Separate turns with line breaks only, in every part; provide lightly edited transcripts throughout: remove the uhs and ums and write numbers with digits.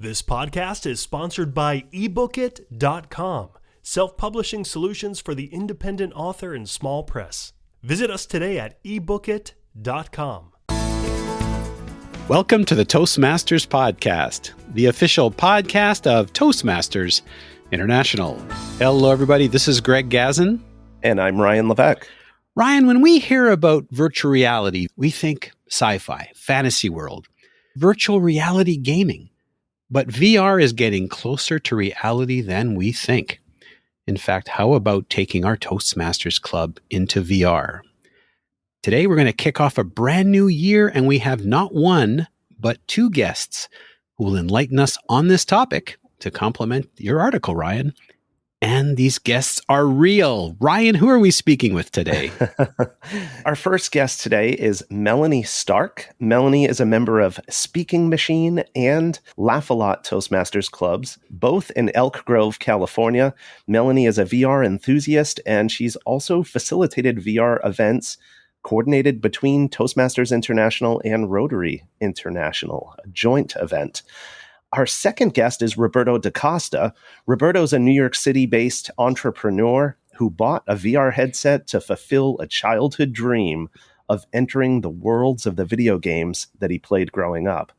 This podcast is sponsored by ebookit.com, self-publishing solutions for the independent author and small press. Visit us today at ebookit.com.
Welcome to the Toastmasters Podcast, the official podcast of Toastmasters International. Hello, everybody. This is Greg Gazin.
And I'm Ryan Levesque.
Ryan, when we hear about virtual reality, we think sci-fi, fantasy world, virtual reality gaming. But VR is getting closer to reality than we think. In fact, how about taking our Toastmasters Club into VR? Today, we're going to kick off a brand new year, and we have not one, but two guests who will enlighten us on this topic to complement your article, Ryan. And these guests are real. Ryan, who are we speaking with today?
Our first guest today is Melanie Stark. Melanie is a member of Speaking Machine and Laugh-A-Lot Toastmasters clubs, both in Elk Grove, California. Melanie is a VR enthusiast, and she's also facilitated VR events coordinated between Toastmasters International and Rotary International, a joint event. Our second guest is Roberto DaCosta. Roberto's a New York City-based entrepreneur who bought a VR headset to fulfill a childhood dream of entering the worlds of the video games that he played growing up.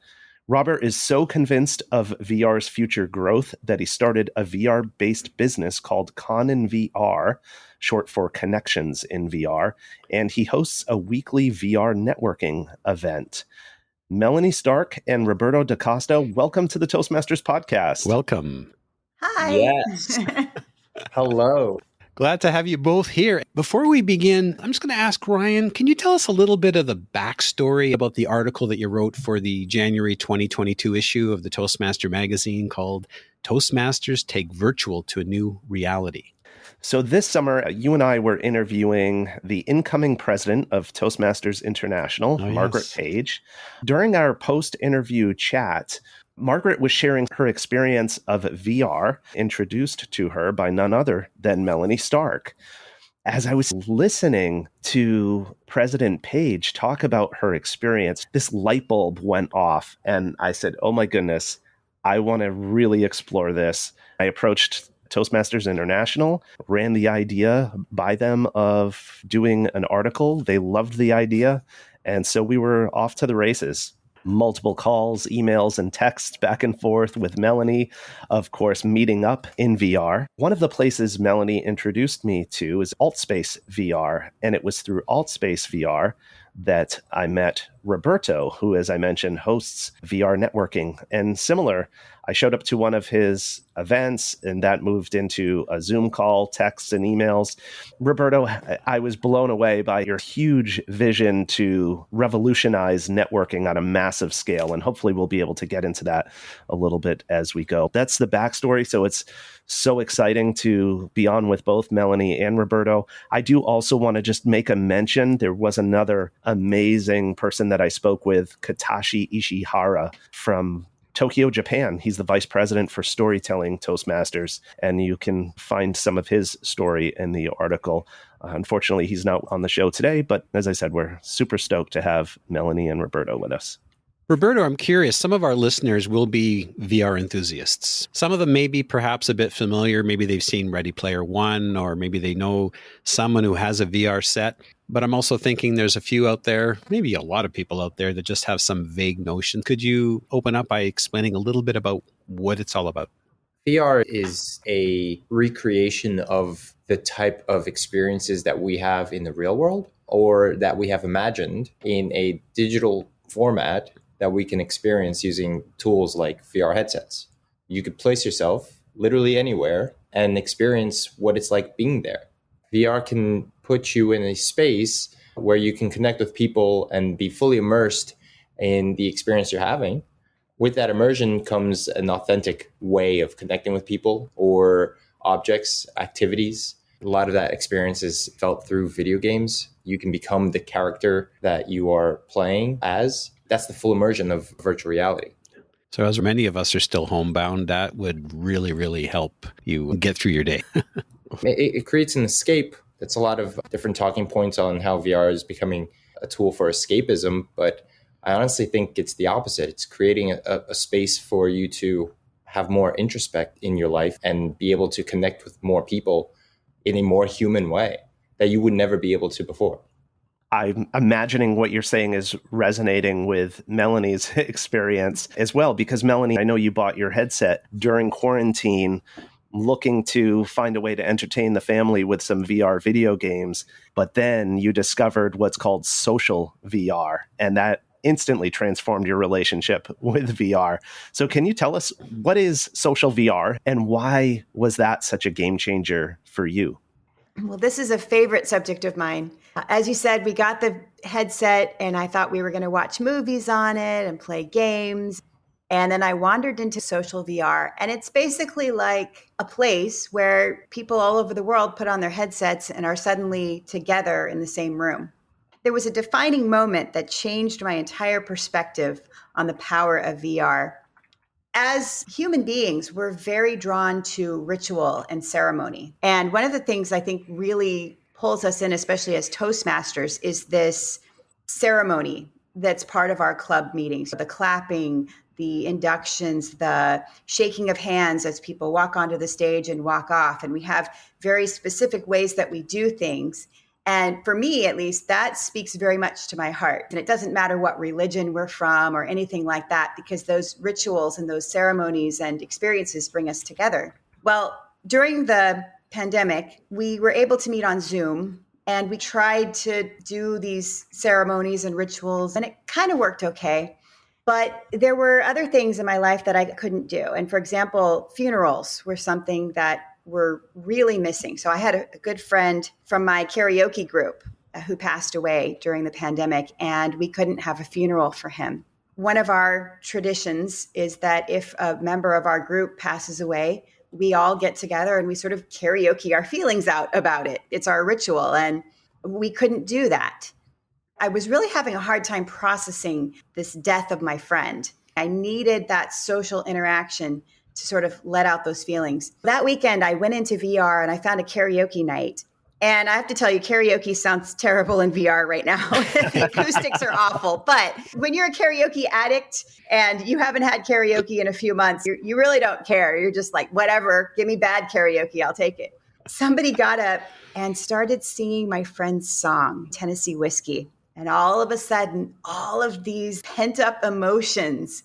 Robert is so convinced of VR's future growth that he started a VR-based business called Con in VR, short for Connections in VR, and he hosts a weekly VR networking event. Melanie Stark and Roberto DaCosta, welcome to the Toastmasters Podcast.
Welcome.
Hi.
Yes. Hello.
Glad to have you both here. Before we begin, I'm just going to ask Ryan, can you tell us a little bit of the backstory about the article that you wrote for the January 2022 issue of the Toastmaster magazine called Toastmasters Take Virtual to a New Reality?
So this summer, you and I were interviewing the incoming president of Toastmasters International, Margaret Page. During our post-interview chat, Margaret was sharing her experience of VR, introduced to her by none other than Melanie Stark. As I was listening to President Page talk about her experience, this light bulb went off, and I said, oh my goodness, I want to really explore this. I approached Toastmasters International, ran the idea by them of doing an article. They loved the idea. And so we were off to the races. Multiple calls, emails, and texts back and forth with Melanie, of course, meeting up in VR. One of the places Melanie introduced me to is AltSpace VR. And it was through AltSpace VR that I met Roberto, who, as I mentioned, hosts VR networking. And similar, I showed up to one of his events, and that moved into a Zoom call, texts, and emails. Roberto, I was blown away by your huge vision to revolutionize networking on a massive scale, and hopefully we'll be able to get into that a little bit as we go. That's the backstory, so it's so exciting to be on with both Melanie and Roberto. I do also want to just make a mention. There was another amazing person that I spoke with, Katashi Ishihara from Tokyo, Japan. He's the vice president for storytelling Toastmasters, and you can find some of his story in the article. Unfortunately, he's not on the show today, but as I said, we're super stoked to have Melanie and Roberto with us.
Roberto, I'm curious, some of our listeners will be VR enthusiasts. Some of them may be perhaps a bit familiar. Maybe they've seen Ready Player One, or maybe they know someone who has a VR set. But I'm also thinking there's a few out there, maybe a lot of people out there that just have some vague notion. Could you open up by explaining a little bit about what it's all about?
VR is a recreation of the type of experiences that we have in the real world, or that we have imagined in a digital format that we can experience using tools like VR headsets. You could place yourself literally anywhere and experience what it's like being there. VR can put you in a space where you can connect with people and be fully immersed in the experience you're having. With that immersion comes an authentic way of connecting with people or objects, activities. A lot of that experience is felt through video games. You can become the character that you are playing as. That's the full immersion of virtual reality.
So as many of us are still homebound, that would really, really help you get through your day.
It creates an escape. That's a lot of different talking points on how VR is becoming a tool for escapism, but I honestly think it's the opposite. It's creating a space for you to have more introspect in your life and be able to connect with more people in a more human way that you would never be able to before.
I'm imagining what you're saying is resonating with Melanie's experience as well, because Melanie, I know you bought your headset during quarantine looking to find a way to entertain the family with some VR video games, but then you discovered what's called social VR, and that instantly transformed your relationship with VR. So can you tell us what is social VR and why was that such a game changer for you?
Well, this is a favorite subject of mine. As you said, we got the headset and I thought we were going to watch movies on it and play games. And then I wandered into social VR, and it's basically like a place where people all over the world put on their headsets and are suddenly together in the same room. There was a defining moment that changed my entire perspective on the power of VR. As human beings, we're very drawn to ritual and ceremony. And one of the things I think really pulls us in, especially as Toastmasters, is this ceremony that's part of our club meetings. The clapping, the inductions, the shaking of hands as people walk onto the stage and walk off. And we have very specific ways that we do things. And for me, at least, that speaks very much to my heart. And it doesn't matter what religion we're from or anything like that, because those rituals and those ceremonies and experiences bring us together. Well, during the pandemic, we were able to meet on Zoom, and we tried to do these ceremonies and rituals, and it kind of worked okay. But there were other things in my life that I couldn't do. And for example, funerals were something that were really missing. So I had a good friend from my karaoke group who passed away during the pandemic, and we couldn't have a funeral for him. One of our traditions is that if a member of our group passes away, we all get together and we sort of karaoke our feelings out about it. It's our ritual, and we couldn't do that. I was really having a hard time processing this death of my friend. I needed that social interaction to sort of let out those feelings. That weekend, I went into VR and I found a karaoke night. And I have to tell you, karaoke sounds terrible in VR right now. The acoustics are awful. But when you're a karaoke addict and you haven't had karaoke in a few months, you really don't care. You're just like, whatever, give me bad karaoke, I'll take it. Somebody got up and started singing my friend's song, Tennessee Whiskey. And all of a sudden, all of these pent-up emotions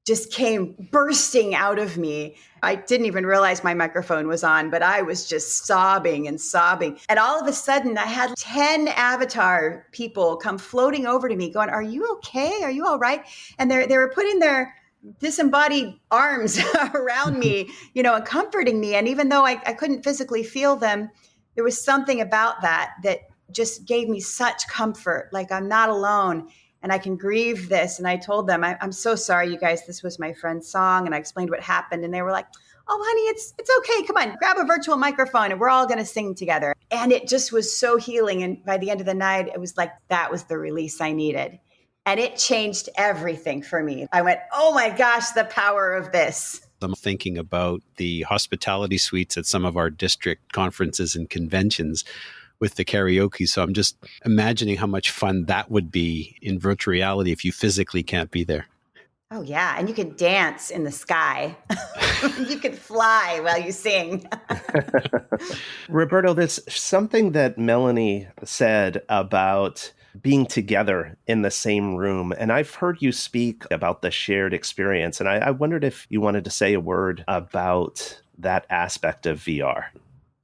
just came bursting out of me. I didn't even realize my microphone was on, but I was just sobbing and sobbing. And all of a sudden, I had 10 avatar people come floating over to me going, "Are you okay? Are you all right?" And they were putting their disembodied arms around me, and comforting me. And even though I couldn't physically feel them, there was something about that just gave me such comfort. Like, I'm not alone. And I can grieve this. And I told them, I'm so sorry, you guys, this was my friend's song. And I explained what happened. And they were like, "Oh, honey, it's okay. Come on, grab a virtual microphone and we're all going to sing together." And it just was so healing. And by the end of the night, it was like, that was the release I needed. And it changed everything for me. I went, oh my gosh, the power of this.
I'm thinking about the hospitality suites at some of our district conferences and conventions with the karaoke. So I'm just imagining how much fun that would be in virtual reality if you physically can't be there.
Oh, yeah. And you could dance in the sky. You could fly while you sing.
Roberto, there's something that Melanie said about being together in the same room. And I've heard you speak about the shared experience. And I wondered if you wanted to say a word about that aspect of VR.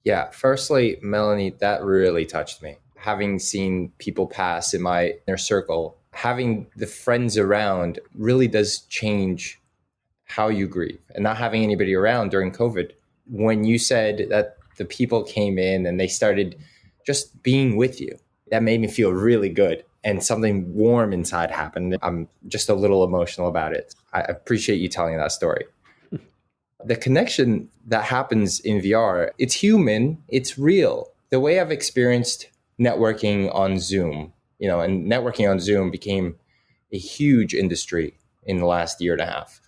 Yeah, firstly, Melanie, that really touched me. Having seen people pass in my inner circle, having the friends around really does change how you grieve. And not having anybody around during COVID, when you said that the people came in and they started just being with you, that made me feel really good. And something warm inside happened. I'm just a little emotional about it. I appreciate you telling that story. The connection that happens in VR, it's human, it's real. The way I've experienced networking on Zoom, and networking on Zoom became a huge industry in the last year and a half.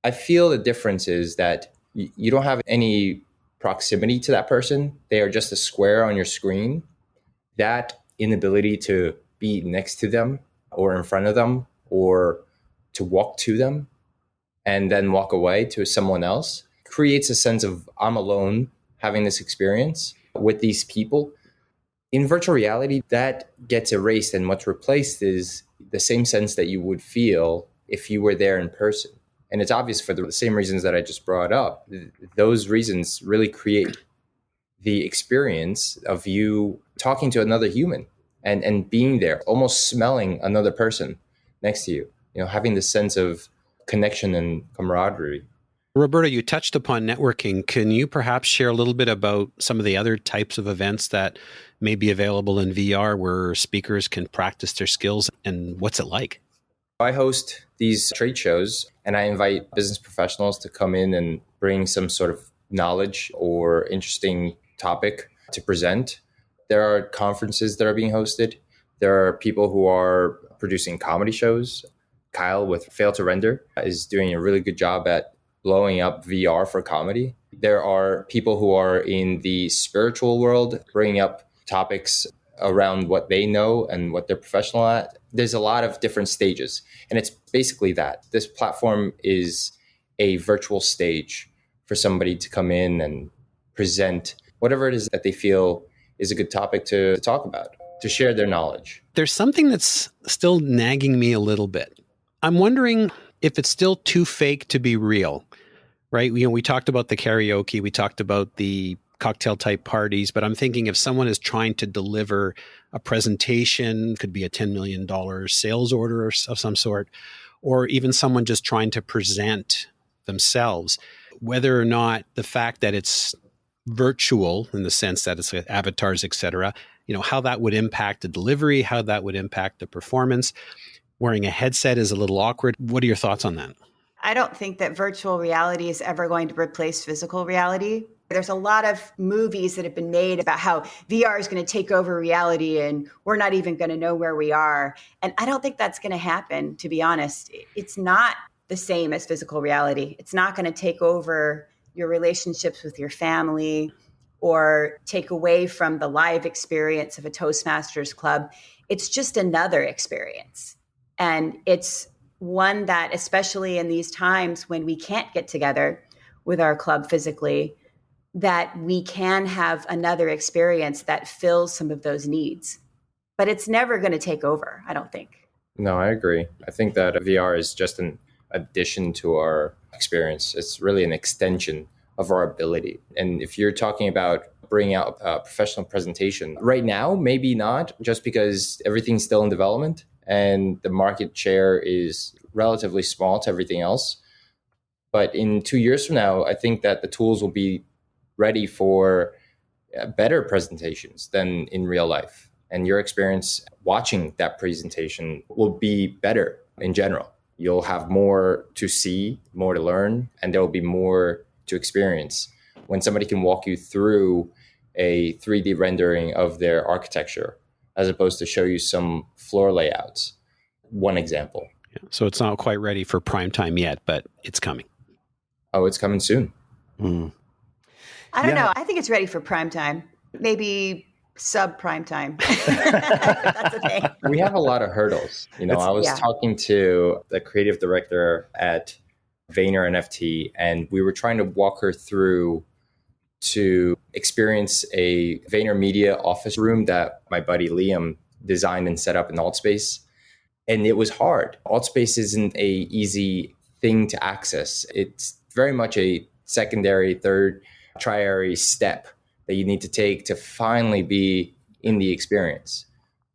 I feel the difference is that you don't have any proximity to that person. They are just a square on your screen. That inability to be next to them or in front of them or to walk to them and then walk away to someone else creates a sense of I'm alone having this experience with these people. In virtual reality, that gets erased, and what's replaced is the same sense that you would feel if you were there in person. And it's obvious for the same reasons that I just brought up. Those reasons really create the experience of you talking to another human and being there, almost smelling another person next to you, having this sense of connection and camaraderie.
Roberto, you touched upon networking. Can you perhaps share a little bit about some of the other types of events that may be available in VR where speakers can practice their skills, and what's it like?
I host these trade shows and I invite business professionals to come in and bring some sort of knowledge or interesting topic to present. There are conferences that are being hosted. There are people who are producing comedy shows. Kyle with Fail to Render is doing a really good job at blowing up VR for comedy. There are people who are in the spiritual world bringing up topics around what they know and what they're professional at. There's a lot of different stages, and it's basically that. This platform is a virtual stage for somebody to come in and present whatever it is that they feel is a good topic to talk about, to share their knowledge.
There's something that's still nagging me a little bit. I'm wondering if it's still too fake to be real, right? We talked about the karaoke, we talked about the cocktail type parties, but I'm thinking if someone is trying to deliver a presentation, could be a $10 million sales order of some sort, or even someone just trying to present themselves, whether or not the fact that it's virtual in the sense that it's avatars, et cetera, how that would impact the delivery, how that would impact the performance. Wearing a headset is a little awkward. What are your thoughts on that?
I don't think that virtual reality is ever going to replace physical reality. There's a lot of movies that have been made about how VR is going to take over reality and we're not even going to know where we are. And I don't think that's going to happen, to be honest. It's not the same as physical reality. It's not going to take over your relationships with your family or take away from the live experience of a Toastmasters club. It's just another experience. And it's one that, especially in these times when we can't get together with our club physically, that we can have another experience that fills some of those needs. But it's never going to take over, I don't think.
No, I agree. I think that VR is just an addition to our experience. It's really an extension of our ability. And if you're talking about bringing out a professional presentation, right now, maybe not, just because everything's still in development and the market share is relatively small to everything else. But in 2 years from now, I think that the tools will be ready for better presentations than in real life. And your experience watching that presentation will be better in general. You'll have more to see, more to learn, and there will be more to experience. When somebody can walk you through a 3D rendering of their architecture, as opposed to show you some floor layouts. One example.
Yeah, so it's not quite ready for prime time yet, but it's coming.
Oh, it's coming soon.
I don't know. I think it's ready for prime time. Maybe sub prime time. That's a thing.
We have a lot of hurdles. I was talking to the creative director at Vayner NFT, and we were trying to walk her through to experience a Vayner Media office room that my buddy Liam designed and set up in Altspace. And it was hard. Altspace isn't a easy thing to access. It's very much a secondary, third, triary step that you need to take to finally be in the experience.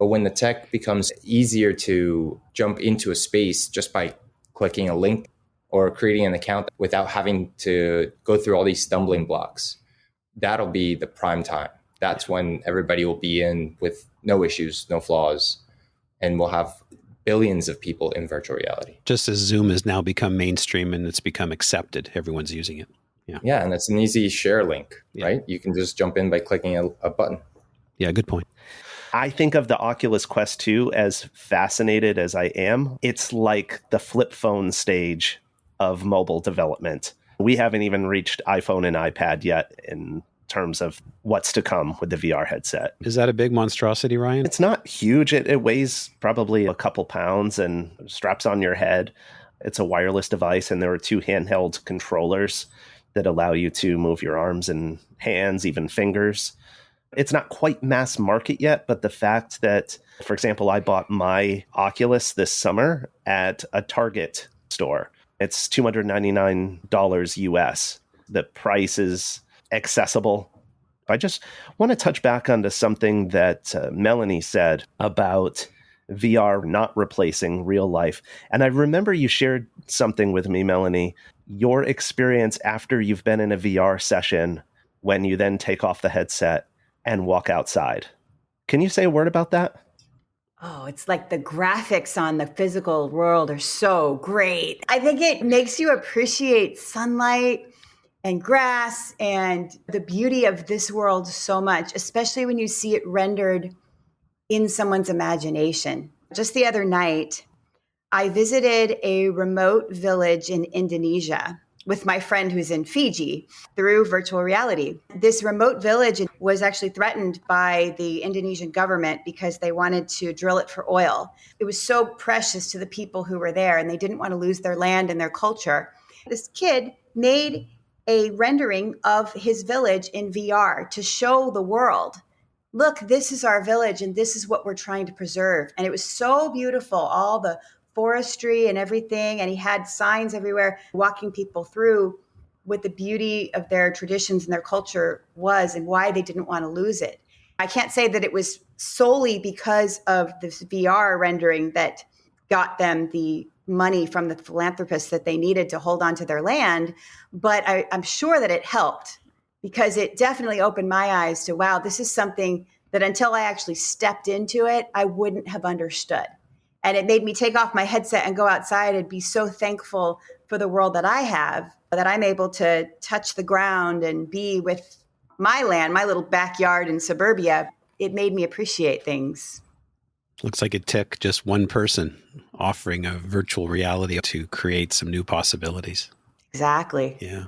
But when the tech becomes easier to jump into a space just by clicking a link or creating an account without having to go through all these stumbling blocks, that'll be the prime time. That's when everybody will be in with no issues, no flaws, and we'll have billions of people in virtual reality.
Just as Zoom has now become mainstream and it's become accepted, everyone's using it.
Yeah, and it's an easy share link, right? You can just jump in by clicking a button.
Yeah, good point.
I think of the Oculus Quest 2 as fascinated as I am. It's like the flip phone stage of mobile development. We haven't even reached iPhone and iPad yet in terms of what's to come with the VR headset.
Is that a big monstrosity, Ryan?
It's not huge. It weighs probably a couple pounds and straps on your head. It's a wireless device, and there are 2 handheld controllers that allow you to move your arms and hands, even fingers. It's not quite mass market yet, but the fact that, for example, I bought my Oculus this summer at a Target store. It's $299 US. The price is accessible. I just want to touch back onto something that Melanie said about VR not replacing real life. And I remember you shared something with me, Melanie, your experience after you've been in a VR session when you then take off the headset and walk outside. Can you say a word about that?
Oh, it's like the graphics on the physical world are so great. I think it makes you appreciate sunlight and grass and the beauty of this world so much, especially when you see it rendered in someone's imagination. Just the other night, I visited a remote village in Indonesia with my friend who's in Fiji through virtual reality. This remote village was actually threatened by the Indonesian government because they wanted to drill it for oil. It was so precious to the people who were there, and they didn't want to lose their land and their culture. This kid made a rendering of his village in VR to show the world, look, this is our village and this is what we're trying to preserve. And it was so beautiful, all the forestry and everything. And he had signs everywhere walking people through what the beauty of their traditions and their culture was and why they didn't want to lose it. I can't say that it was solely because of this VR rendering that got them the money from the philanthropists that they needed to hold on to their land, but I'm sure that it helped because it definitely opened my eyes to, wow, this is something that until I actually stepped into it, I wouldn't have understood. And it made me take off my headset and go outside and be so thankful for the world that I have, that I'm able to touch the ground and be with my land, my little backyard in suburbia. It made me appreciate things.
Looks like it took just one person offering a virtual reality to create some new possibilities.
Exactly.
Yeah.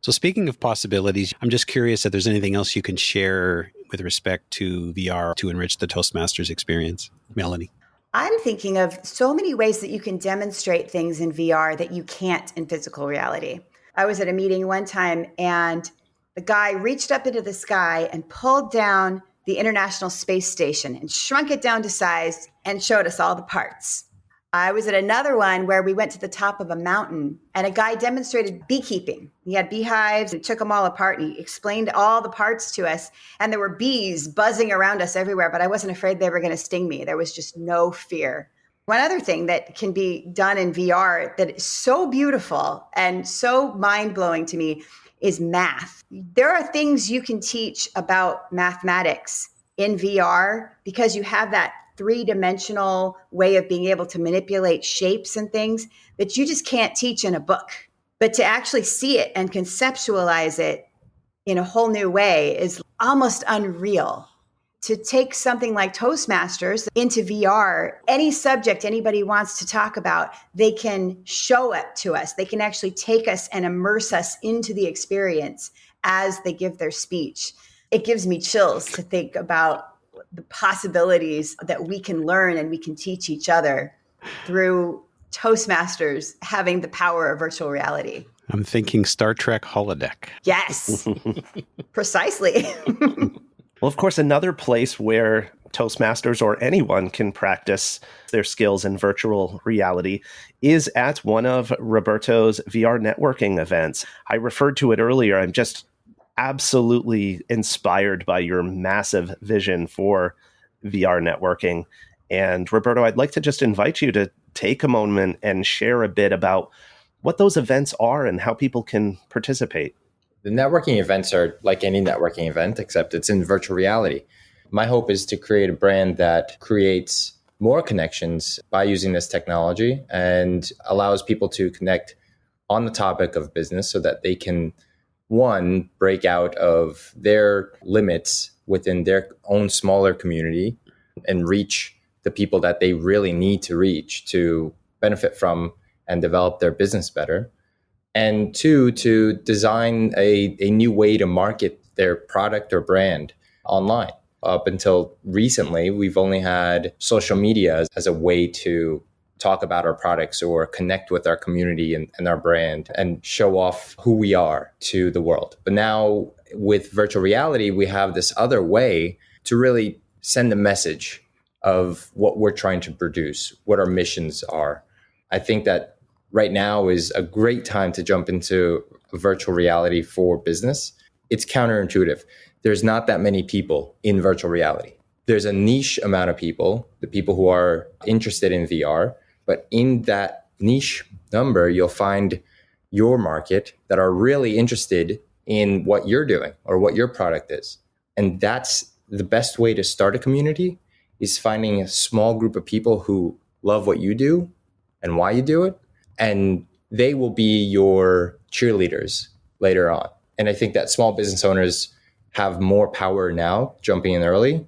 So speaking of possibilities, I'm just curious if there's anything else you can share with respect to VR to enrich the Toastmasters experience. Melanie.
I'm thinking of so many ways that you can demonstrate things in VR that you can't in physical reality. I was at a meeting one time and the guy reached up into the sky and pulled down the International Space Station and shrunk it down to size and showed us all the parts. I was at another one where we went to the top of a mountain and a guy demonstrated beekeeping. He had beehives and took them all apart and he explained all the parts to us. And there were bees buzzing around us everywhere, but I wasn't afraid they were going to sting me. There was just no fear. One other thing that can be done in VR that is so beautiful and so mind-blowing to me is math. There are things you can teach about mathematics in VR because you have that three-dimensional way of being able to manipulate shapes and things that you just can't teach in a book. But to actually see it and conceptualize it in a whole new way is almost unreal. To take something like Toastmasters into VR, any subject anybody wants to talk about, they can show it to us. They can actually take us and immerse us into the experience as they give their speech. It gives me chills to think about the possibilities that we can learn and we can teach each other through Toastmasters having the power of virtual reality.
I'm thinking Star Trek holodeck.
Yes, precisely.
Well, of course, another place where Toastmasters or anyone can practice their skills in virtual reality is at one of Roberto's VR networking events. I referred to it earlier. I'm just absolutely inspired by your massive vision for VR networking. And Roberto, I'd like to just invite you to take a moment and share a bit about what those events are and how people can participate.
The networking events are like any networking event, except it's in virtual reality. My hope is to create a brand that creates more connections by using this technology and allows people to connect on the topic of business so that they can, one, break out of their limits within their own smaller community and reach the people that they really need to reach to benefit from and develop their business better. And two, to design a new way to market their product or brand online. Up until recently, we've only had social media as a way to talk about our products or connect with our community and our brand and show off who we are to the world. But now with virtual reality, we have this other way to really send a message of what we're trying to produce, what our missions are. I think that right now is a great time to jump into virtual reality for business. It's counterintuitive. There's not that many people in virtual reality. There's a niche amount of people, the people who are interested in VR, but in that niche number, you'll find your market that are really interested in what you're doing or what your product is. And that's the best way to start a community, is finding a small group of people who love what you do and why you do it. And they will be your cheerleaders later on. And I think that small business owners have more power now, jumping in early,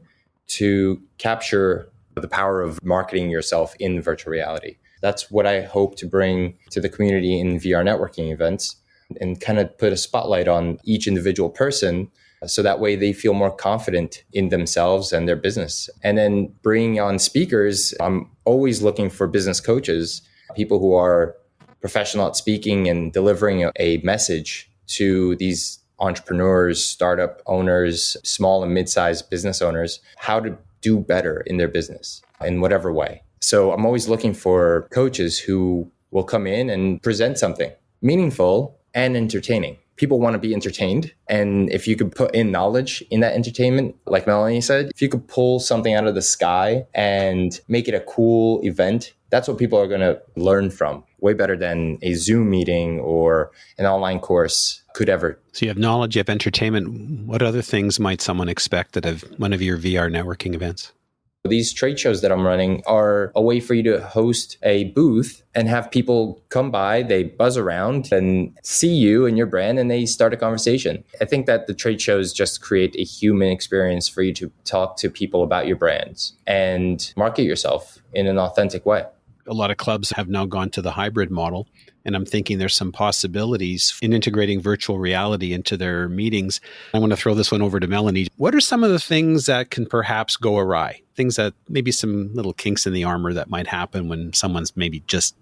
to capture the power of marketing yourself in virtual reality. That's what I hope to bring to the community in VR networking events, and kind of put a spotlight on each individual person so that way they feel more confident in themselves and their business. And then bringing on speakers, I'm always looking for business coaches, people who are professional at speaking and delivering a message to these entrepreneurs, startup owners, small and mid-sized business owners, how to do better in their business in whatever way. So I'm always looking for coaches who will come in and present something meaningful and entertaining. People want to be entertained. And if you could put in knowledge in that entertainment, like Melanie said, if you could pull something out of the sky and make it a cool event, that's what people are going to learn from. Way better than a Zoom meeting or an online course could ever.
So you have knowledge, you have entertainment. What other things might someone expect at one of your VR networking events?
These trade shows that I'm running are a way for you to host a booth and have people come by, they buzz around and see you and your brand, and they start a conversation. I think that the trade shows just create a human experience for you to talk to people about your brands and market yourself in an authentic way.
A lot of clubs have now gone to the hybrid model, and I'm thinking there's some possibilities in integrating virtual reality into their meetings. I want to throw this one over to Melanie. What are some of the things that can perhaps go awry? Things that maybe some little kinks in the armor that might happen when someone's maybe just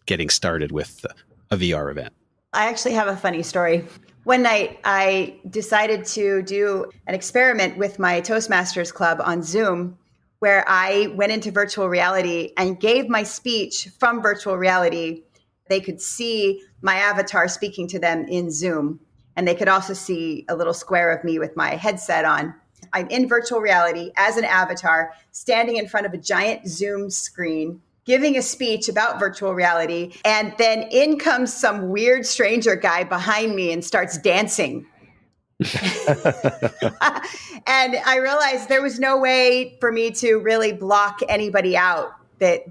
getting started with a VR event?
I actually have a funny story. One night, I decided to do an experiment with my Toastmasters club on Zoom, where I went into virtual reality and gave my speech from virtual reality. They could see my avatar speaking to them in Zoom, and they could also see a little square of me with my headset on. I'm in virtual reality as an avatar, standing in front of a giant Zoom screen, giving a speech about virtual reality, and then in comes some weird stranger guy behind me and starts dancing. And I realized there was no way for me to really block anybody out, that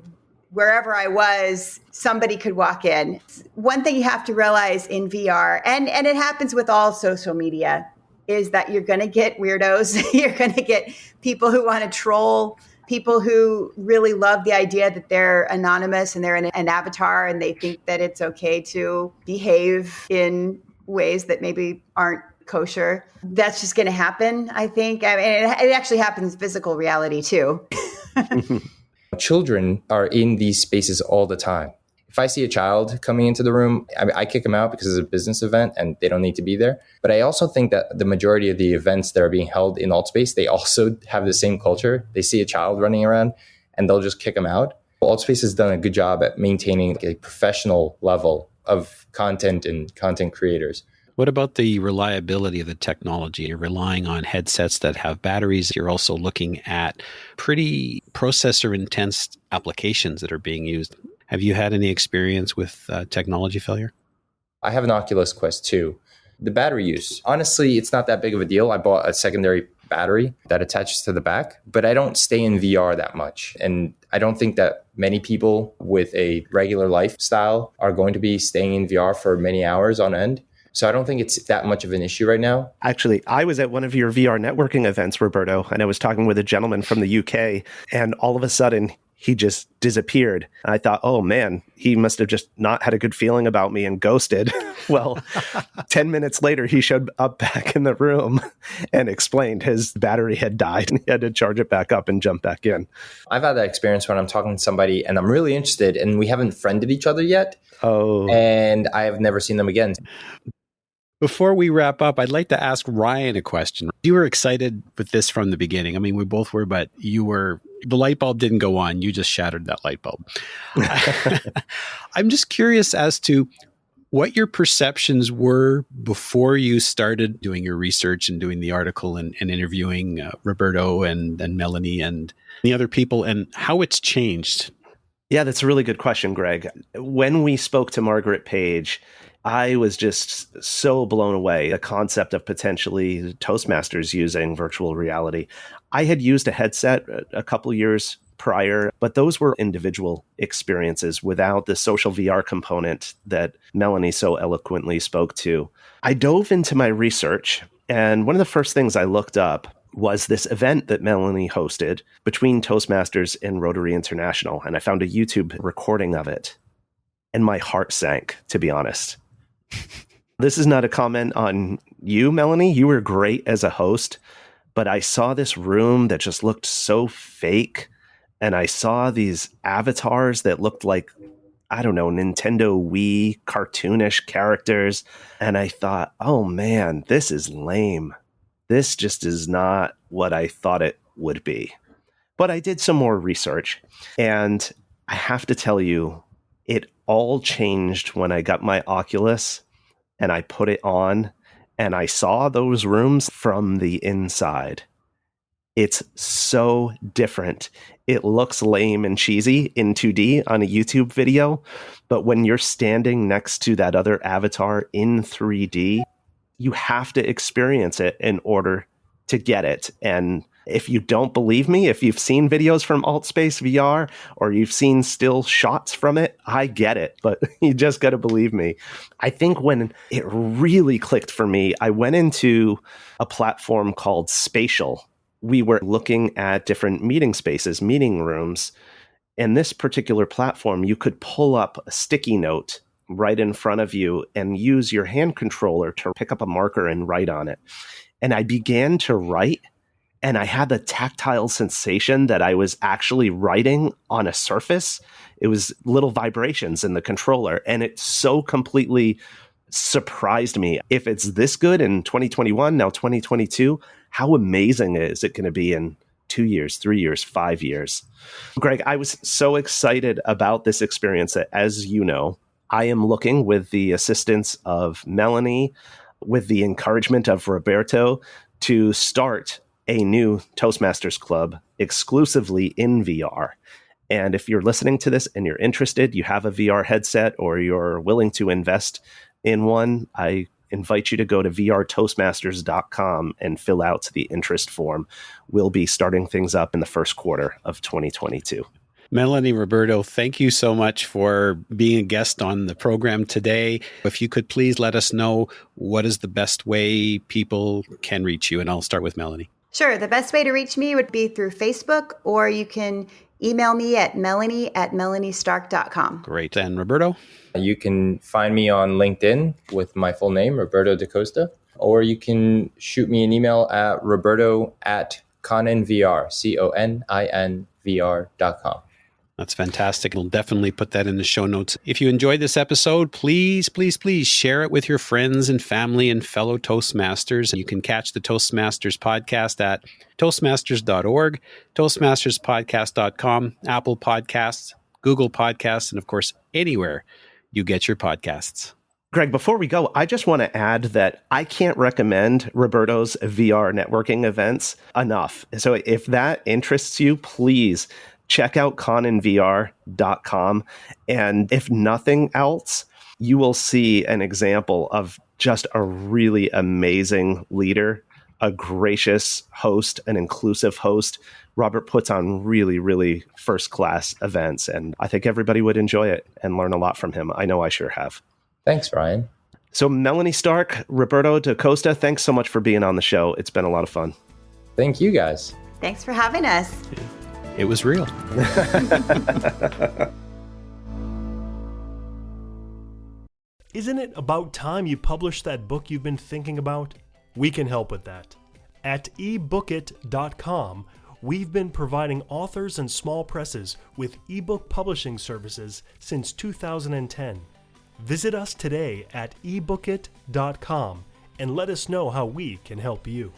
wherever I was, somebody could walk in. One thing you have to realize in VR, and it happens with all social media, is that you're going to get weirdos. You're going to get people who want to troll, people who really love the idea that they're anonymous and they're an avatar and they think that it's okay to behave in ways that maybe aren't kosher. That's just going to happen, I think. I mean, it actually happens in physical reality too.
Children are in these spaces all the time. If I see a child coming into the room, I kick them out because it's a business event and they don't need to be there. But I also think that the majority of the events that are being held in Altspace, they also have the same culture. They see a child running around and they'll just kick them out. Altspace has done a good job at maintaining a professional level of content and content creators.
What about the reliability of the technology? You're relying on headsets that have batteries. You're also looking at pretty processor-intense applications that are being used. Have you had any experience with technology failure?
I have an Oculus Quest 2. The battery use, honestly, it's not that big of a deal. I bought a secondary battery that attaches to the back, but I don't stay in VR that much. And I don't think that many people with a regular lifestyle are going to be staying in VR for many hours on end. So I don't think it's that much of an issue right now.
Actually, I was at one of your VR networking events, Roberto, and I was talking with a gentleman from the UK, and all of a sudden he just disappeared. And I thought, oh man, he must have just not had a good feeling about me and ghosted. Well, 10 minutes later, he showed up back in the room and explained his battery had died and he had to charge it back up and jump back in.
I've had that experience when I'm talking to somebody and I'm really interested and we haven't friended each other yet.
Oh.
And I have never seen them again.
Before we wrap up, I'd like to ask Ryan a question. You were excited with this from the beginning. I mean, we both were, but the light bulb didn't go on. You just shattered that light bulb. I'm just curious as to what your perceptions were before you started doing your research and doing the article and interviewing Roberto and Melanie and the other people, and how it's changed.
Yeah, that's a really good question, Greg. When we spoke to Margaret Page, I was just so blown away. The concept of potentially Toastmasters using virtual reality. I had used a headset a couple years prior, but those were individual experiences without the social VR component that Melanie so eloquently spoke to. I dove into my research, and one of the first things I looked up was this event that Melanie hosted between Toastmasters and Rotary International, and I found a YouTube recording of it, and my heart sank, to be honest. This is not a comment on you, Melanie. You were great as a host, but I saw this room that just looked so fake, and I saw these avatars that looked like, I don't know, Nintendo Wii cartoonish characters, and I thought, oh man, this is lame. This just is not what I thought it would be. But I did some more research, and I have to tell you, it all changed when I got my Oculus and I put it on and I saw those rooms from the inside. It's so different. It looks lame and cheesy in 2D on a YouTube video, but when you're standing next to that other avatar in 3D, you have to experience it in order to get it. And if you don't believe me, if you've seen videos from AltSpace VR or you've seen still shots from it, I get it, but you just got to believe me. I think when it really clicked for me, I went into a platform called Spatial. We were looking at different meeting spaces, meeting rooms. And this particular platform, you could pull up a sticky note right in front of you and use your hand controller to pick up a marker and write on it. And I began to write, and I had the tactile sensation that I was actually writing on a surface. It was little vibrations in the controller, and it so completely surprised me. If it's this good in 2021, now 2022, how amazing is it going to be in 2 years, 3 years, 5 years? Greg, I was so excited about this experience that, as you know, I am looking with the assistance of Melanie, with the encouragement of Roberto, to start a new Toastmasters Club exclusively in VR. And if you're listening to this and you're interested, you have a VR headset or you're willing to invest in one, I invite you to go to vrtoastmasters.com and fill out the interest form. We'll be starting things up in the first quarter of 2022.
Melanie, Roberto, thank you so much for being a guest on the program today. If you could please let us know what is the best way people can reach you. And I'll start with Melanie.
Sure. The best way to reach me would be through Facebook, or you can email me at melanie@melaniestark.com.
Great. And Roberto?
You can find me on LinkedIn with my full name, Roberto DaCosta, or you can shoot me an email at roberto@coninvr, CONINVR.com.
That's fantastic. We'll definitely put that in the show notes. If you enjoyed this episode, please, please, please share it with your friends and family and fellow Toastmasters. You can catch the Toastmasters podcast at toastmasters.org, toastmasterspodcast.com, Apple Podcasts, Google Podcasts, and of course, anywhere you get your podcasts.
Greg, before we go, I just want to add that I can't recommend Roberto's VR networking events enough. So if that interests you, please check out coninvr.com. And if nothing else, you will see an example of just a really amazing leader, a gracious host, an inclusive host. Robert puts on really, really first-class events, and I think everybody would enjoy it and learn a lot from him. I know I sure have.
Thanks, Ryan.
So Melanie Stark, Roberto DaCosta, thanks so much for being on the show. It's been a lot of fun.
Thank you, guys.
Thanks for having us.
It was real.
Isn't it about time you published that book you've been thinking about? We can help with that. At ebookit.com, we've been providing authors and small presses with ebook publishing services since 2010. Visit us today at ebookit.com and let us know how we can help you.